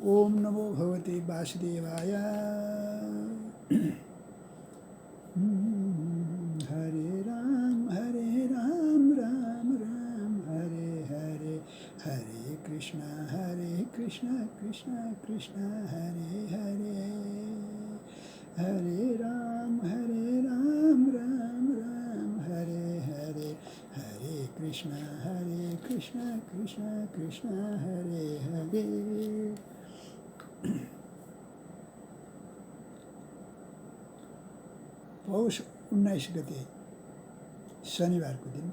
ओम नमो भगवते वासुदेवाय। हरे राम राम राम हरे हरे, हरे कृष्णा कृष्णा कृष्णा हरे हरे, हरे राम राम राम हरे हरे, हरे कृष्णा कृष्णा कृष्णा हरे हरे। पौष 19 गते शनिबारको दिन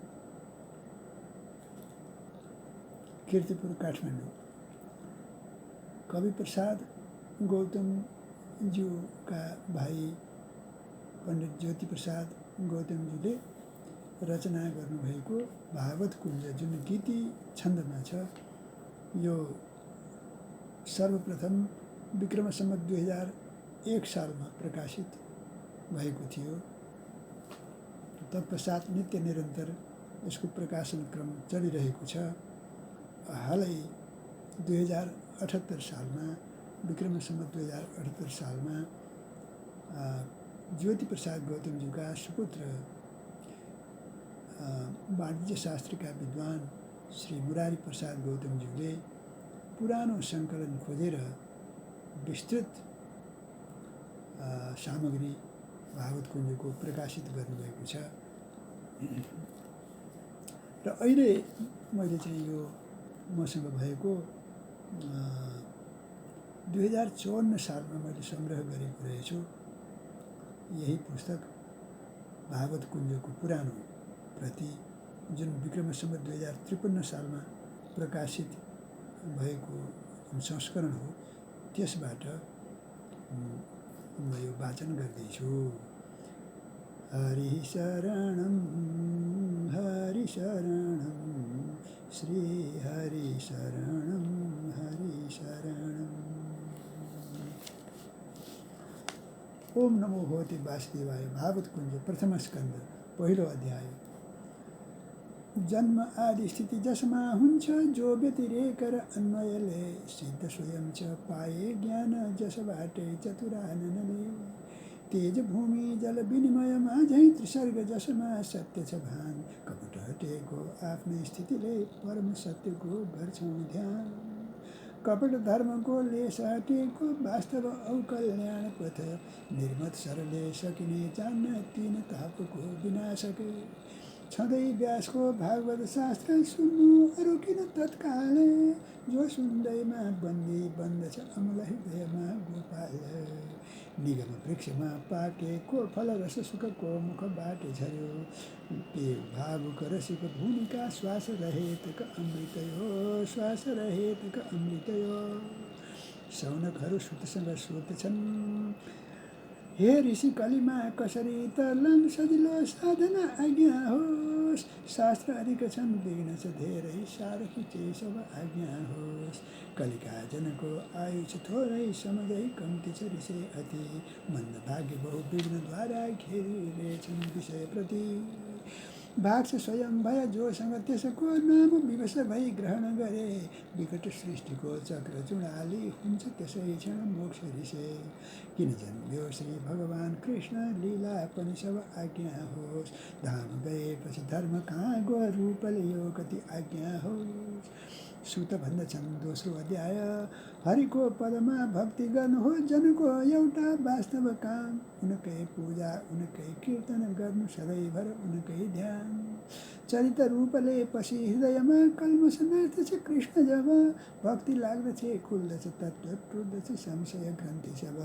कीर्तिपुर काठमाडौँ कवि प्रसाद गौतमज्यूका भाइ पण्डित ज्योति प्रसाद गौतमज्यूले रचना गर्नुभएको भागवत कुञ्ज जुन गीति छन्दमा छ, यो सर्वप्रथम विक्रम सम्वत 2001 सालमा प्रकाशित भएको थियो। तत्पश्चात नित्य निरन्तर यसको प्रकाशन क्रम चलिरहेको छ। हालै 2078 सालमा विक्रम सम्वत 2078 सालमा ज्योति प्रसाद गौतमज्यूका सुपुत्र वाणिज्य शास्त्रका विद्वान श्री मुरारी प्रसाद गौतमज्यूले पुरानो सङ्कलन खोजेर विस्तृत सामग्री भागवत कुञ्जको प्रकाशित गर्नुभएको छ। र अहिले मैले चाहिँ यो मसँग भएको 2054 सालमा मैले सङ्ग्रह गरेको रहेछु। यही पुस्तक भागवत कुञ्जको पुरानो प्रति जुन विक्रम सम्वत 2053 सालमा प्रकाशित भएको संस्करण हो, त्यसबाट म यो वाचन गर्दैछु। हरि शरणम श्री हरि शरणम ओम नमो भगवते वासुदेवाय। भागवत कुञ्ज प्रथम स्कन्द पहिलो अध्याय। जन्म आदि स्थिति जसमा हुन्छ, जो व्यतिरेक र अन्वयले सिद्ध स्वयं छ, पाए ज्ञान जसबाटै चतुराननले, तेज भूमि जल विनिमयमा झैँ त्रिसर्ग जसमा सत्य छ भान, कपट हटेको आफ्नै स्थितिले परम सत्यको गर्छौँ ध्यान, कपट धर्मको लेस हटेको वास्तव औ कल्याण पथ, निर्मत सरले सकिने जान्न तीन तापको विनाशकै, छँदै व्यासको भागवत शास्त्र सुन्नु अरू किन तत्काल, जो सुन्दैमा बन्दी बन्दछ अमल हृदयमा गोपाल, निगम वृक्षमा पाकेको फल रस सुखको मुखबाट झर्यो, के भावुक रसिक भूमिका श्वास रहेतक अमृतयो, श्वास रहेतक अमृतयो, शौनकहरू सुतसँग सोध्छन्, हे ऋषि कलिमा कसरी तरलान्, सजिलो साधना आज्ञा होस्, शास्त्र अधिक छन् विघ्न छ धेरै, सारथी केशव आज्ञा होस्, कलिका जनको आयु छ थोरै, समझै कम्ती छ ऋषि अति, मन्द भाग्य बहु विघ्नद्वारा घेरिरहेछन् विषय प्रति, भाग्छ स्वयं भय जोसँग त्यसको नाम विवश भई ग्रहण गरे, विकट सृष्टिको चक्र चुडाली हुन्छ त्यसै क्षण मोक्ष ऋषे, किन जन्म्यो श्री भगवान कृष्ण लीला पनि सब आज्ञा होस्, धाम गएपछि धर्म कहाँ गो रूप लियो कति आज्ञा होस्, सुत भन्दछन् दोस्रो अध्याय। हरिको पदमा भक्ति गर्नु हो जनको एउटा वास्तव काम, उनकै पूजा उनकै कीर्तन गर्नु सधैँभर उनकै ध्यान, चरित रूपले पसी हृदयमा कल्मष नाच्दछ कृष्ण जब, भक्ति लाग्दछ खुल्दछ तत्त्व टुट्दछ संशय ग्रन्थि सब,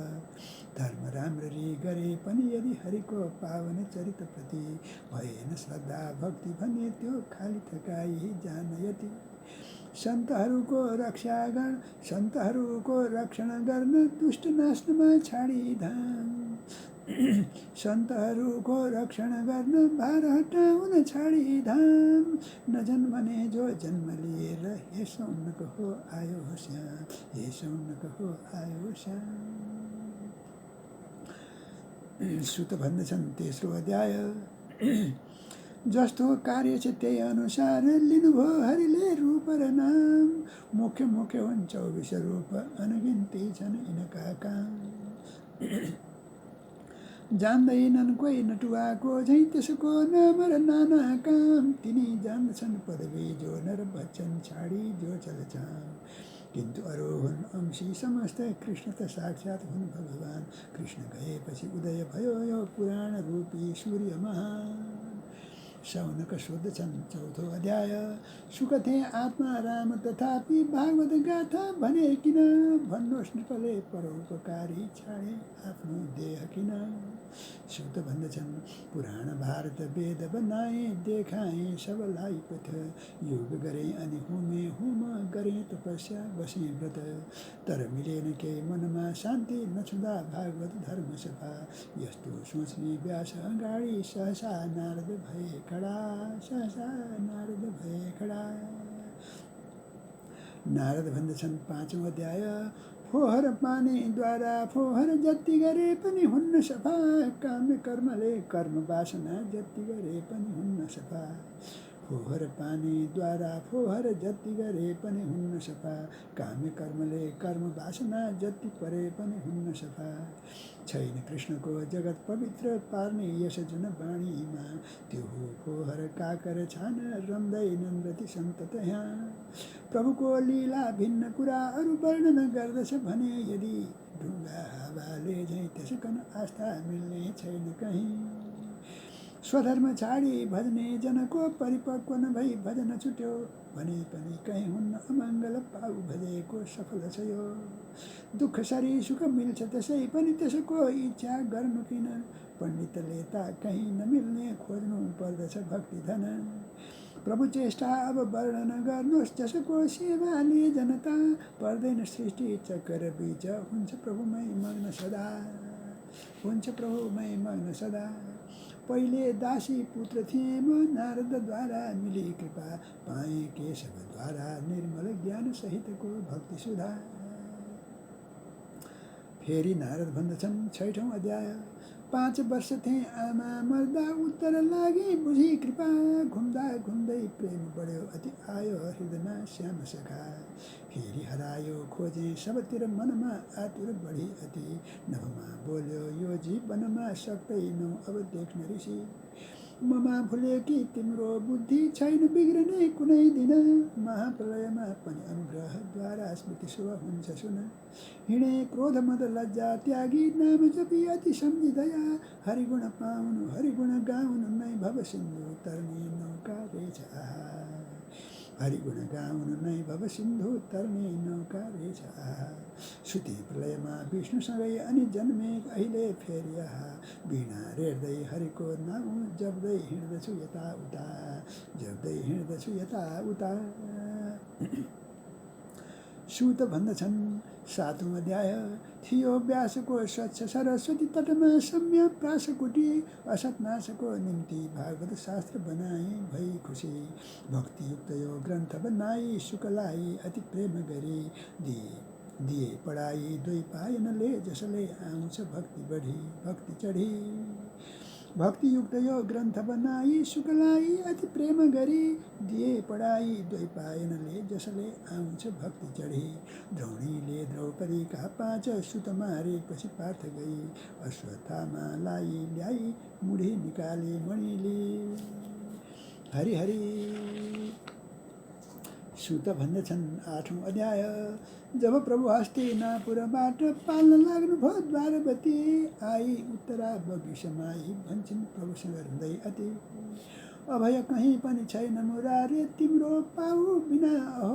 धर्म राम्ररी गरे पनि यदि हरिको पावन चरित प्रति भएन श्रद्धा भक्ति भने त्यो खाली थकाइ जान यति, सन्तहरूको रक्षण गर्न दुष्ट नाच्नमा छाडी धाम, सन्तहरूको रक्षण गर्न भार हटाउन छाडी धाम, नजन्मने जो जन्म लिएर हे सौनक हो आयो श्याम, हे सौनक हो आयो श्याम। सुत भन्दछन् तेस्रो अध्याय। जस्तो कार्य छ त्यही अनुसार लिनुभयो हरिले रूप र नाम। मुख्य मुख्य हुन् 24 रूप अनगिन्ती छन् यिनका काम। जान्दैनन् कोही नटुवाको झैँ त्यसको नाम र नाना काम। तिनी जान्दछन् पदवी जो नर बच्चन छाडी जो चलछन्। किन्तु अरू हुन् अंशी समस्त कृष्ण त साक्षात् हुन् भगवान। कृष्ण गएपछि उदय भयो यो पुराण रूपी सूर्य महान। शौनक सोध्छन् 4थो अध्याय सुकथे आत्मा राम तथापि भागवत गाथा भने किन। भन्नुहोस् नृपले परोपकारी छाडे आफ्नो देह किन। सुत भन्दछन् पुराण भारत वेद बनाए देखाए सबलाई पथ। योग गरे अनि होमे होम गरे तपस्या बसे व्रत। तर मिलेन केही मनमा शान्ति नछुँदा भागवत धर्म सफा। यस्तो सोच्ने व्यास अगाडि सहसा नारद भए खडा। सहसा नारद भए खडा। नारद भन्दछन् 5औं अध्याय फोहर पानीद्वारा फोहर जति गरे पनि हुन्न सफा। काम्य कर्मले कर्म वासना जति गरे पनि हुन्न सफा। फोहर पानीद्वारा फोहर जति गरे पनि हुन्न सफा। काम्य कर्मले कर्म वासना जति परे पनि हुन्न सफा। छैन कृष्णको जगत पवित्र पार्ने यस जुन वाणीमा। त्यो हो फोहर काकर छान रम्दैनन् रति सन्तत यहाँ। प्रभुको लीला भिन्न कुराहरू वर्णन गर्दछ भने यदि ढुङ्गा हावाले झैँ त्यसकन आस्था मिल्ने छैन कहीँ। स्वधर्म छाडी भजने जनको परिपक्व नभई भजन छुट्यो भने पनि कहीँ हुन्न अमङ्गल पाउ भजेको सफल छ यो। दुःख सरी सुख मिल्छ त्यसै पनि त्यसको इच्छा गर्नु किन। पण्डितले त कहीँ नमिल्ने खोज्नु पर्दछ भक्ति धन। प्रभु चेष्टा अब वर्णन गर्नुहोस् जसको सेवाले जनता। पर्दैन सृष्टि चक्कर बीच हुन्छ प्रभुमै मग्न सदा। हुन्छ प्रभुमै मग्न सदा। पहिले दासी पुत्र थिए म नारदद्वारा मिली कृपा। पाएँ केशवद्वारा निर्मल ज्ञान सहितको भक्ति सुधा। फेरि नारद भन्दछन् 6औं अध्याय 5 वर्ष थिए आमा मर्दा उत्तर लागे बुझी कृपा। घुम्दा घुम्दै प्रेम बढ्यो अति आयो हृदयमा श्याम सखा। फेरि हरायो खोजे सबतिर मनमा आतुर बढी अति। नभमा बोल्यो यो जीवनमा सक्दैनौ अब देख्न ऋषि। ममा भुल्यो कि तिम्रो बुद्धि छैन बिग्रने कुनै दिन। महाप्रलयमा पनि अनुग्रहद्वारा स्मृति शुभ हुन्छ सुन। हिँडे क्रोध मद लज्जा त्यागी नाम जपी अति सम्झी दया। हरिगुण पाउनु हरिगुण गाउनु नै भव सिन्धु तर्ने नौका रहेछ आहा। हरिगुण गाउनु नै भव सिन्धु तर्ने नौका रहेछ आहा। सुते प्रलयमा विष्णुसँगै अनि जन्मे अहिले फेरि आहा। वीणा रेड्दै हरिको नाउँ जप्दै हिँड्दछु यताउता। जप्दै हिँड्दछु यताउता। सूत भन्दछन् 7औं अध्याय थियो व्यासको स्वच्छ सरस्वती तटमा सम्य प्रासकुटी। असतनाशको निम्ति भागवत शास्त्र बनाए भई खुसी। भक्तियुक्त यो ग्रन्थ बनाई शुकलाई अति प्रेम गरी दिए पढाई द्वैपायनले जसले आउँछ भक्ति बढी भक्ति चढी। भक्तियुक्त यो ग्रन्थ बनाई शुकलाई अति प्रेम गरी दिए पढाई द्वैपायनले जसले आउँछ भक्ति चढी। द्रौणीले द्रौपदीका 5 सुत मारेपछि पार्थ गई। अश्वत्थामालाई ल्याई मुढी निकाले मणिले। हरि हरि। सूत भन्दछन् 8औं अध्याय जब प्रभु हस्तिनापुरबाट पाल्न लाग्नुभयो द्वारवती। आई उत्तरा बगी समाई भन्छन् प्रभुसँग रुँदै अति। अभय कहीँ पनि छैन मुरारे तिम्रो पाउ बिना अहो।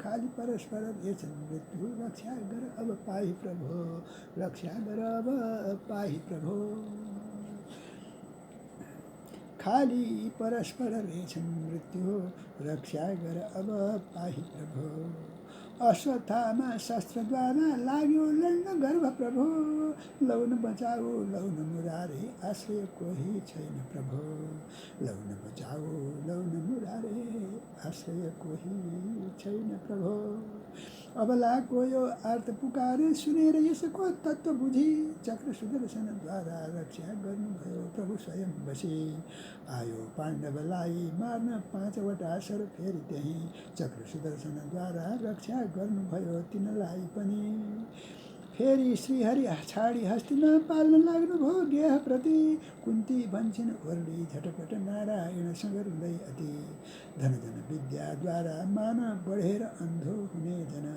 खाली परस्पर रहेछन् मृत्यु रक्षा गर अब पाहि प्रभो। रक्षा गर अब पाहि प्रभो। खाली परस्पर रहेछन् मृत्यु रक्षा गर अब पाहि प्रभो। अश्वत्थामा शस्त्रद्वारा लाग्यो लड्न गर्भ प्रभो। लौन बचाऊ लौन मुरारे आश्रय कोही छैन प्रभो। लौन बचाऊ लौन मुरारे आश्रय कोही छैन प्रभो। अबलाको यो आर्त पुकार सुनेर यसको तत्त्व बुझी चक्र सुदर्शनद्वारा रक्षा गर्नुभयो प्रभु स्वयं बसी। आयो पाण्डवलाई मार्न 5वटा सर फेरि त्यहीँ चक्र सुदर्शनद्वारा रक्षा गर्नुभयो तिनलाई पनि। फेरि श्रीहरि छाडी हस्तिन पाल्न लाग्नुभयो गेहप्रति। कुन्ती भन्छन् ओर्ली झटपट नारायणसँग रुँदै अति। धन विद्याद्वारा मान बढेर अन्धो हुने जन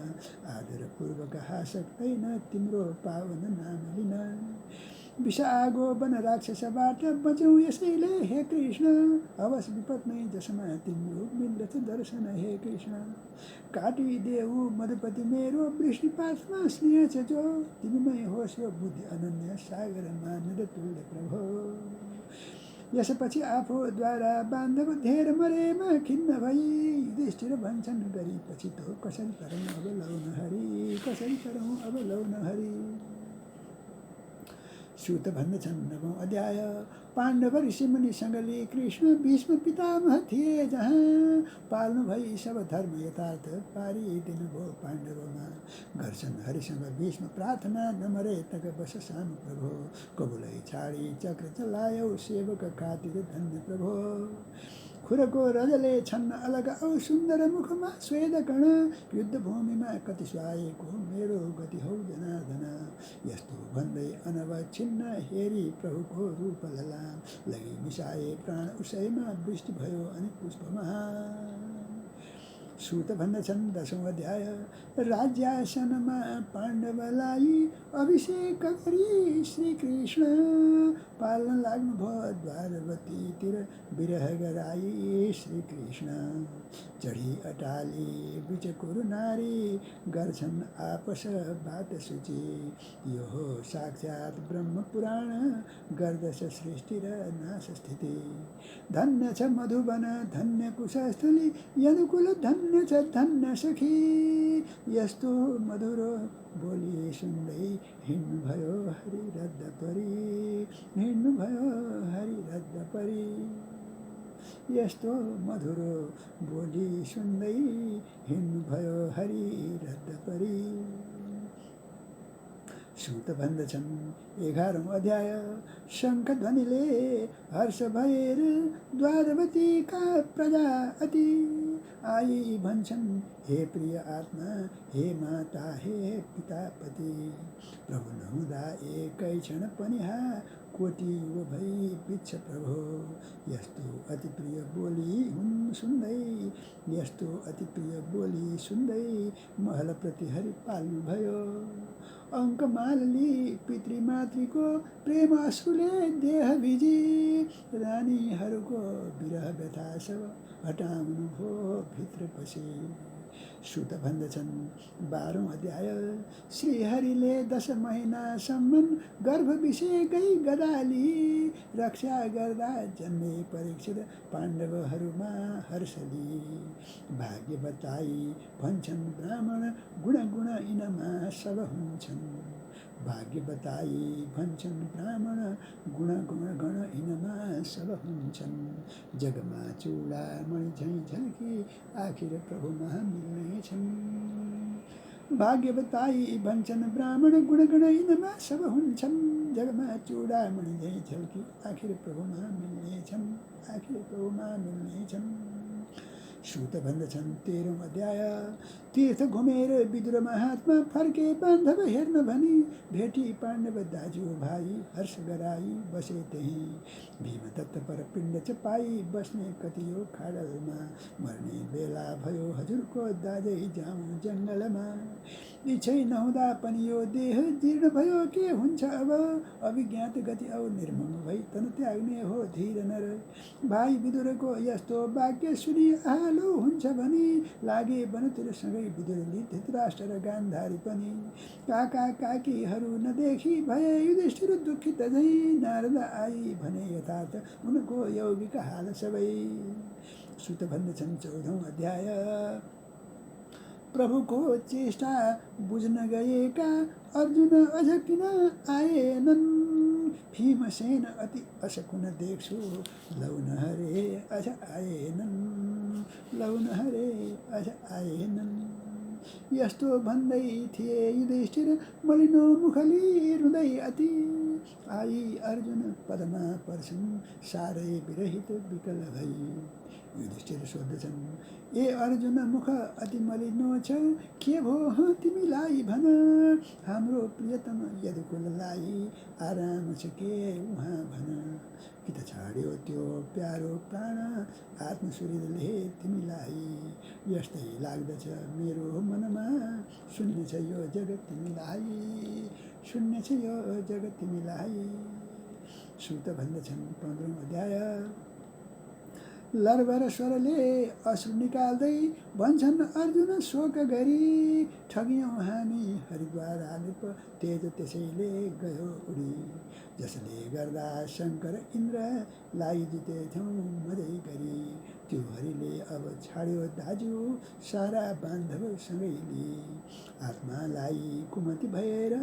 आदरपूर्वक हासक्दैन तिम्रो पावन नाम लिन। विषागो वन राक्षसबाट बचौँ यसैले हे कृष्ण अवश विपद नै जसमा तिम्रो मिल्दछ दर्शन हे कृष्ण। काटिदेऊ मधुपति मेरो वृष्टिपातमा स्नेह छ जो तिमीमै होस् यो बुद्धि अनन्य सागरमा निरतुल्य प्रभो। यसपछि आफूद्वारा बान्धव धेर मरेमा खिन्न भई युधिष्ठिर भन्छन् गरेपछि त कसरी करौँ अब लौन हरि कसरी करौँ अब लौन हरि। सूत भन्दछन् 9औं अध्याय। पाण्डव ऋषिमुनिसँगले कृष्ण भीष्म पितामह थिए जहाँ पाल्नु भई सब धर्म यथार्थ पारिदिनु भो पाण्डवमा। गर्छन् हरिसँग भीष्म प्रार्थना नमरे तक बस सानु प्रभो। कबुलै छाडी चक्र चलायौ सेवक खातिर धन्य प्रभो। खुरको रजले छन्न अलग औ सुन्दर मुखमा स्वेद कण युद्धभूमिमा कति सुहाएको मेरो गति हौ जनार्दन। यस्तो भन्दै अनवच्छिन्न हेरी प्रभुको रूप ललाम लगी मिसाए प्राण उसैमा वृष्टि भयो अनि पुष्पमा। सूत भन्दछन् 10औं अध्याय। राज्यासनमा पाण्डवलाई अभिषेक गरी श्रीकृष्ण पाल्न लाग्नुभयो द्वारवतीतिर विरह गराई श्रीकृष्ण। चढी अटाली बिचकुर नारी गर्छन् आपस बात सूची। यो हो साक्षात् ब्रह्म पुराण गर्दछ सृष्टि र नाश स्थिति। धन्य छ मधुवन धन्य कुशस्थली यदुकुल धन्य छ धन्य सखी। यस्तो मधुर बोली सुन्दै हिँड्नुभयो हरि रद्द परी हिँड्नुभयो हरि रद्द परी। यस्तो मधुर बोली सुन्दै हिँड्नुभयो हरि रद्द परी। सूत भन्दछन् 11औं अध्याय। शङ्ख ध्वनिले हर्ष भएर द्वारवतीका प्रजा अति आई भन्छन् हे प्रिय आत्मा हे माता हे पितापति। प्रभु नहुँदा एकै क्षण पनि कोटि युग भई बित्छ प्रभो। यस्तो अति प्रिय बोली हुन् सुन्दै यस्तो अति प्रिय बोली सुन्दै महलप्रति हरि पाल्नु भयो। अङ्कमालली पितृमातृको प्रेम अश्रुले देह भिजी रानीहरूको विरह व्यथा सब हटाउनु भो भित्र पसी। सूत भन्दछन् 12औं अध्याय। श्रीहरिले 10 महिनासम्म गर्भ विषेकै गदाली रक्षा गर्दा जन्मे परीक्षित पाण्डवहरूमा हर्षली। भाग्य बताई भन्छन् ब्राह्मण गुण गुण यिनमा सब हुन्छन्। भाग्य बताई भन्छन् ब्राह्मण गुण गुण गण यिनमा सब हुन्छन्। जगमा चूडामणि झैँ झल्की आखिर प्रभुमा मिल्नेछन्। भाग्य बताई भन्छन् ब्राह्मण गुण गुण यिनमा सब हुन्छन्। जगमा चूडामणि झैँ झल्की आखिर प्रभुमा मिल्नेछन् आखिर प्रभुमा मिल्नेछन्। सूत भन्दछन् 13औं अध्याय। तीर्थ घुमेर विदुर महात्मा फर्के बान्धव हेर्न भनी भेटी पाण्डव दाजु भाइ हर्ष गराई बसे त्यही। भीम तत्त पर पिण्ड चपाई बस्ने कति हो खाडलमा मर्ने बेला भयो हजुरको दाजै जाउँ जङ्गलमा। इच्छै नहुँदा पनि यो देह जीर्ण भयो के हुन्छ अब अभिज्ञात गति औ निर्मम भई तन त्याग्ने हो धीर नर। भाइ विदुरको यस्तो वाक्य सुनि आलो हुन्छ भनी लागे वनतिर सँगै विदुरले धृतराष्ट्र र गान्धारी पनि। काका काकीहरू नदेखि भए युधिष्ठिर दुखित झै नारद आई भने यथार्थ उनको यौगिक हाल सबै। सूत भन्दछन् 14औं अध्याय। प्रभुको चेष्टा बुझ्न गएका अर्जुन अझ किन आएनन्। भीमसेन अति असकुन देख्छु लौन हरे अझ आएनन् लौन हरे अझ आएनन्। यस्तो भन्दै थिए युधिष्ठिर मलिनो मुखली रुँदै अति आई अर्जुन पदमा पर्छन् साह्रै विरहित विकल भई युधिष्ठिर सोध्दछन् ए अर्जुन मुख अति मलिनो छ के भो तिमीलाई भन हाम्रो प्रियतम यदुकुललाई आराम छ के उहाँ भन कि त छाड्यो त्यो प्यारो प्राण आत्मसुहृदले तिमीलाई यस्तै लाग्दछ मेरो मनमा शून्य छ यो जगत तिमीलाई शून्य छ यो जगत तिमीलाई सुत भन्दछन् 15औं अध्याय लरबर स्वरले अश्रु निकाल्दै भन्छन् अर्जुन शोक गरी ठगियौँ हामी हरिद्वार आलिप तेज त्यसैले गयो उडी जसले गर्दा शङ्कर इन्द्रलाई जितेथ्यौँ मजै गरी त्यो हरिले अब छाड्यो दाजु सारा बान्धवसँगै लिए आत्मालाई कुमति भएर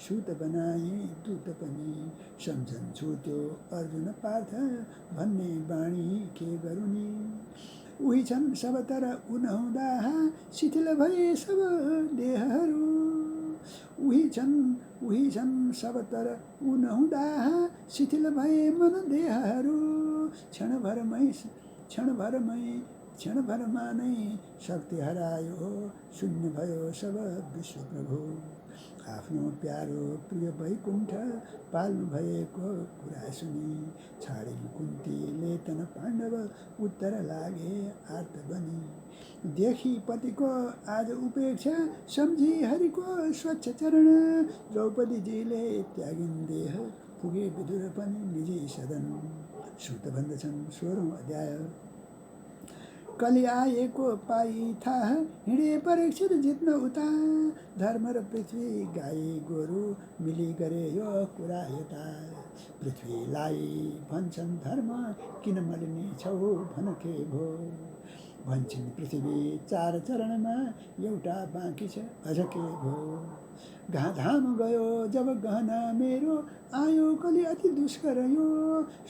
सुत बनाए दूत पनि सम्झन्छु त्यो अर्जुन पार्थ भन्ने बाणी के गरुनी उही छन् सब तर उनहुँदा शिथिल भए सब देहहरू उही छन् सब तर उनहुँदा शिथिल भए मन देहहरू क्षणभरमा नै शक्ति हरायो शून्य भयो सब विश्व प्रभु आफ्नो प्यारो प्रिय वैकुण्ठ पाल्नु भएको कुरा सुनि छाडिन् कुन्तीले तन पाण्डव उत्तर लागे आर्त बनी देखि पतिको आज उपेक्षा सम्झी हरिको स्वच्छ चरण द्रौपदीजीले त्यागिन् देह पुगे विदुर पनि निजी सदन सुत भन्दछन् 16औं अध्याय कलि आएको पाई थाहा हिँडे परीक्षित जित्न उता धर्म र पृथ्वी गाई गोरु मिली गरे यो कुरा यता पृथ्वीलाई भन्छन् धर्म किन मलिने छौ भन के भो भन्छन् पृथ्वी 4 चरणमा एउटा बाँकी छ अझ के भो घाम गयो जब गहना मेरो आयो कलि अति दुष्कर यो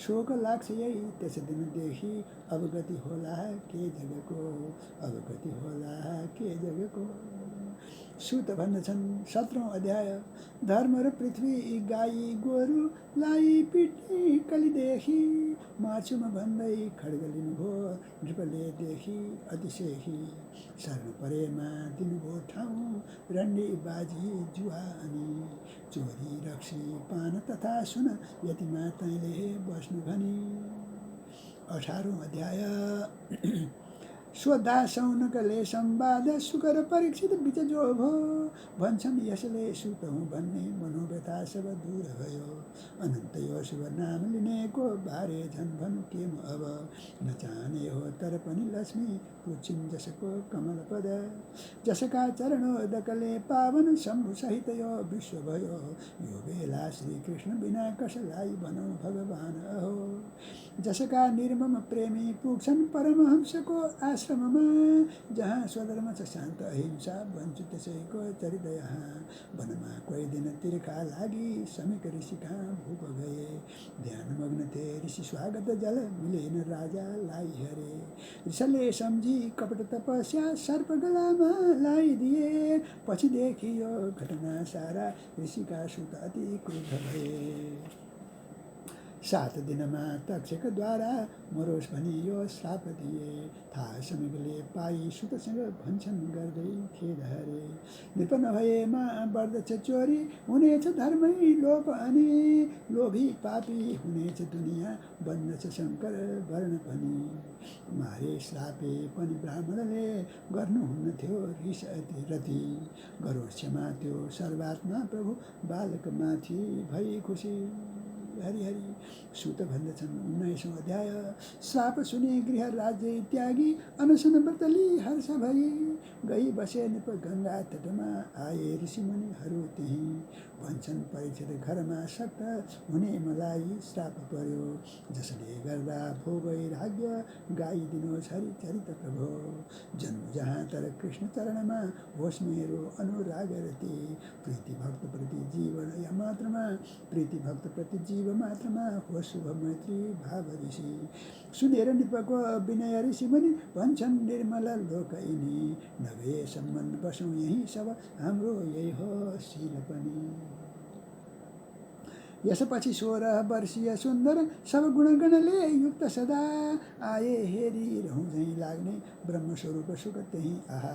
शोक लाग्छ यही त्यस दिनदेखि अवगति होला के जगको अवगति होला के जगको सुत भन्दछन् 17औं अध्याय धर्म र पृथ्वी गाई गोरुलाई पिट्ने कलिदेखि मार्छुमा भन्दै खड्ग लिनुभयो नृपले देखि अतिशेखी शरण परेमा दिनुभयो ठाउँ रण्डी बाजी जुवा अनि चोरी रक्सी पान तथा सुन यतिमा तैँले बस्नु भनी 18औं अध्याय स्वधा सौनकले संवाद सुकर परीक्षित बिच जो भो भन्छन् यसले सुतौँ भन्ने मनोव्यथा सब दूर भयो अनन्त यो शुभ नाम लिनेको बारे झन् भनु के म अब नचाहने हो तर पनि लक्ष्मी पुछिन् जसको कमल पद जसका चरणोदकले पावन शम्भु सहित यो विश्व भयो यो बेला श्री कृष्ण बिना कसलाई भनौँ भगवान अहो जसका निर्मम प्रेमी पुग्छन् परमहंसको आश्रममा जहाँ स्वधर्म छ शान्त अहिंसा भन्छु त्यसैको चरित यहाँ वनमा कोही दिन तिर्खा लागि समीक ऋषि कहाँ भूप गए ध्यान मग्न थे ऋषि स्वागत जल मिलेन राजालाई हरे ऋषले सम्झी कपट तपस्या सर्प गलामा लगाइदिए पछि देखियो घटना सारा ऋषिका सुत अति क्रुद्ध भए 7 दिनमा तक्षकद्वारा मरोस् भनी यो श्राप दिए थाहा समीपले पाई सुतसँग भन्छन् गर्दै खेद हरे नृप नभएमा बढ्दछ चोरी हुनेछ धर्मै लोप अनि लोभी पापी हुनेछ दुनियाँ बन्दछ शङ्कर वर्ण पनि मारे श्रापे पनि ब्राह्मणले गर्नुहुन्न थियो रिस अति रति गरोस् क्षमा त्यो सर्वात्मा प्रभु बालकमाथि भई खुसी हरि हरि सुत भन्दछन् 19औं अध्याय श्राप सुनि गृह राज्य त्यागी अनशन व्रतली हर्ष भई गई बसे नृप गङ्गा तटमा आए ऋषिमुनिहरू त्यही भन्छन् परीक्षित घरमा सक्त हुने मलाई श्राप पर्यो जसले गर्दा भो वैराग्य गाइदिनुहोस् हरि चरित प्रभो जन्म जहाँ तर कृष्ण चरणमा होस् मेरो अनुराग रति प्रीति भक्त प्रति जीवन यम मात्रमा प्रीति भक्त प्रति जीव मात्रमा हो शुभ मैत्री भाव ऋषि सुनेर नृपको विनय ऋषि मुनि भन्छन् निर्मल लोक यिनी नभए सम्बन्ध बसौँ यही सब हाम्रो यही हो शील पनि यसपछि 16 वर्षीय सुन्दर सब गुणगणले युक्त सदा आए हेरिरहँ झैँ लाग्ने ब्रह्मस्वरूप सुख त्यही आहा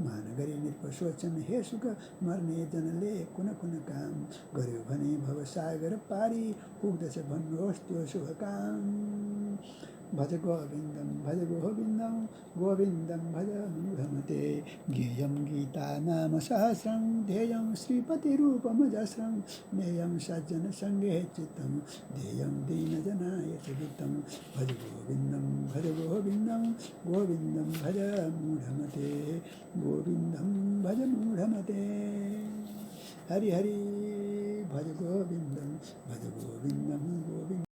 महानगरी नृप सोचन हे सुख मर्ने जनले कुन कुन काम गर्यो भने भवसागर पारी पुग्दछ भन्नुहोस् त्यो शुभ काम भज गोविन्दं गोविन्दं भज मूढमते ज्ञेयं गीता नाम सहस्रं ध्येयं श्रीपतिरूपमजस्रं ज्ञेयं सज्जनसङ्गे चित्तं ध्येयं दीनजनाय च वित्तं भज गोविन्दं भज मूढमते गोविन्दं भज मूढमते हरि हरि भज गोविन्दं गोविन्दं